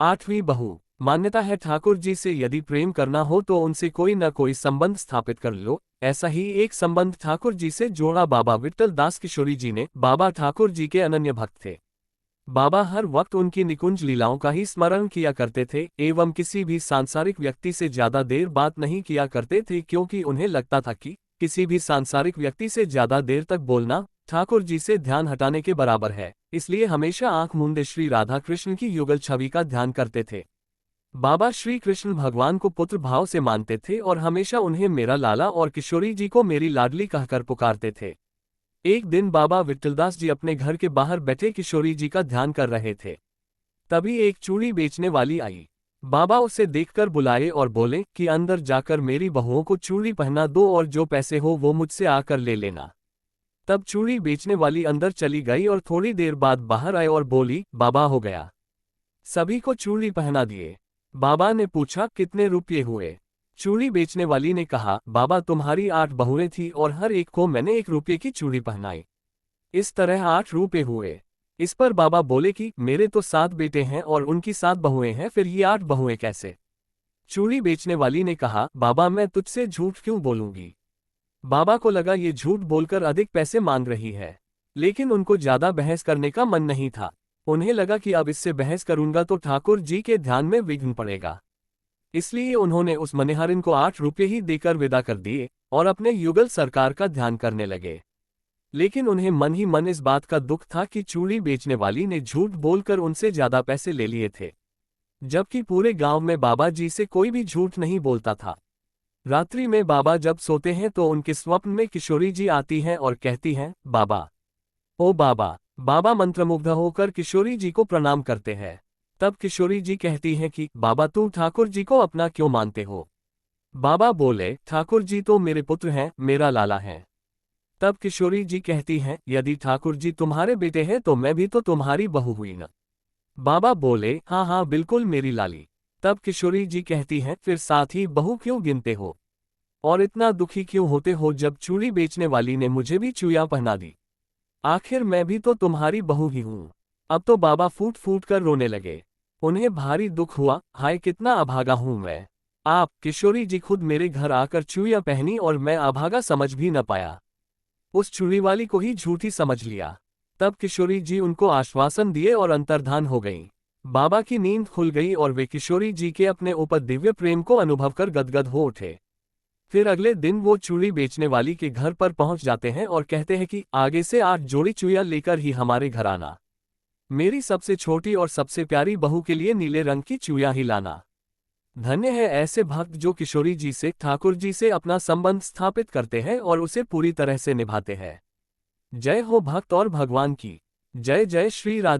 आठवीं बहू। मान्यता है ठाकुर जी से यदि प्रेम करना हो तो उनसे कोई न कोई संबंध स्थापित कर लो। ऐसा ही एक संबंध ठाकुर जी से जोड़ा बाबा विट्ठल दास किशोरी जी ने। बाबा ठाकुर जी के अनन्य भक्त थे। बाबा हर वक्त उनकी निकुंज लीलाओं का ही स्मरण किया करते थे एवं किसी भी सांसारिक व्यक्ति से ज्यादा देर बात नहीं किया करते थे, क्योंकि उन्हें लगता था कि किसी भी सांसारिक व्यक्ति से ज्यादा देर तक बोलना ठाकुर जी से ध्यान हटाने के बराबर है। इसलिए हमेशा आंख मूंदे श्री राधा कृष्ण की युगल छवि का ध्यान करते थे। बाबा श्री कृष्ण भगवान को पुत्र भाव से मानते थे और हमेशा उन्हें मेरा लाला और किशोरी जी को मेरी लाडली कहकर पुकारते थे। एक दिन बाबा विट्ठलदास जी अपने घर के बाहर बैठे किशोरी जी का ध्यान कर रहे थे। तभी एक चूड़ी बेचने वाली आई। बाबा उसे देखकर बुलाए और बोले कि अंदर जाकर मेरी बहुओं को चूड़ी पहना दो और जो पैसे हो वो मुझसे आकर ले लेना। तब चूड़ी बेचने वाली अंदर चली गई और थोड़ी देर बाद बाहर आए और बोली, बाबा हो गया। सभी को चूड़ी पहना दिए। बाबा ने पूछा कितने रुपये हुए। चूड़ी बेचने वाली ने कहा, बाबा तुम्हारी 8 बहुएं थी और हर एक को मैंने 1 रुपये की चूड़ी पहनाई। इस तरह 8 रुपये हुए। इस पर बाबा बोले कि मेरे तो 7 बेटे हैं और उनकी 7 बहुएं हैं, फिर ये 8 बहुएं कैसे। चूड़ी बेचने वाली ने कहा, बाबा मैं तुझसे झूठ क्यों बोलूंगी। बाबा को लगा ये झूठ बोलकर अधिक पैसे मांग रही है, लेकिन उनको ज्यादा बहस करने का मन नहीं था। उन्हें लगा कि अब इससे बहस करूंगा तो ठाकुर जी के ध्यान में विघ्न पड़ेगा। इसलिए उन्होंने उस मनिहारिन को 8 रुपये ही देकर विदा कर दिए और अपने युगल सरकार का ध्यान करने लगे। लेकिन उन्हें मन ही मन इस बात का दुख था कि चूड़ी बेचने वाली ने झूठ बोलकर उनसे ज्यादा पैसे ले लिए थे, जबकि पूरे गांव में बाबा जी से कोई भी झूठ नहीं बोलता था। रात्रि में बाबा जब सोते हैं तो उनके स्वप्न में किशोरी जी आती हैं और कहती हैं, बाबा, ओ बाबा। बाबा मंत्रमुग्ध होकर किशोरी जी को प्रणाम करते हैं। तब किशोरी जी कहती हैं कि बाबा तुम ठाकुर जी को अपना क्यों मानते हो। बाबा बोले, ठाकुर जी तो मेरे पुत्र हैं, मेरा लाला है। तब किशोरी जी कहती हैं, यदि ठाकुर जी तुम्हारे बेटे हैं तो मैं भी तो तुम्हारी बहू हुई न। बाबा बोले, हाँ हाँ बिल्कुल मेरी लाली। तब किशोरी जी कहती हैं, फिर साथ ही बहू क्यों गिनते हो और इतना दुखी क्यों होते हो जब चूड़ी बेचने वाली ने मुझे भी चूड़ियां पहना दी। आखिर मैं भी तो तुम्हारी बहू ही हूं। अब तो बाबा फूट फूट कर रोने लगे। उन्हें भारी दुख हुआ, हाय कितना अभागा हूं मैं। आप किशोरी जी खुद मेरे घर आकर चूड़ियां पहनी और मैं अभागा समझ भी न पाया। उस चूड़ी वाली को ही झूठी समझ लिया। तब किशोरी जी उनको आश्वासन दिए और अंतर्धान हो गईं। बाबा की नींद खुल गई और वे किशोरी जी के अपने ऊपर दिव्य प्रेम को अनुभव कर गदगद हो उठे। फिर अगले दिन वो चूड़ी बेचने वाली के घर पर पहुंच जाते हैं और कहते हैं कि आगे से 8 जोड़ी चूड़ियां लेकर ही हमारे घर आना। मेरी सबसे छोटी और सबसे प्यारी बहू के लिए नीले रंग की चूड़ियां ही लाना। धन्य है ऐसे भक्त जो किशोरी जी से, ठाकुर जी से अपना संबंध स्थापित करते हैं और उसे पूरी तरह से निभाते हैं। जय हो भक्त और भगवान की। जय जय श्री राधे।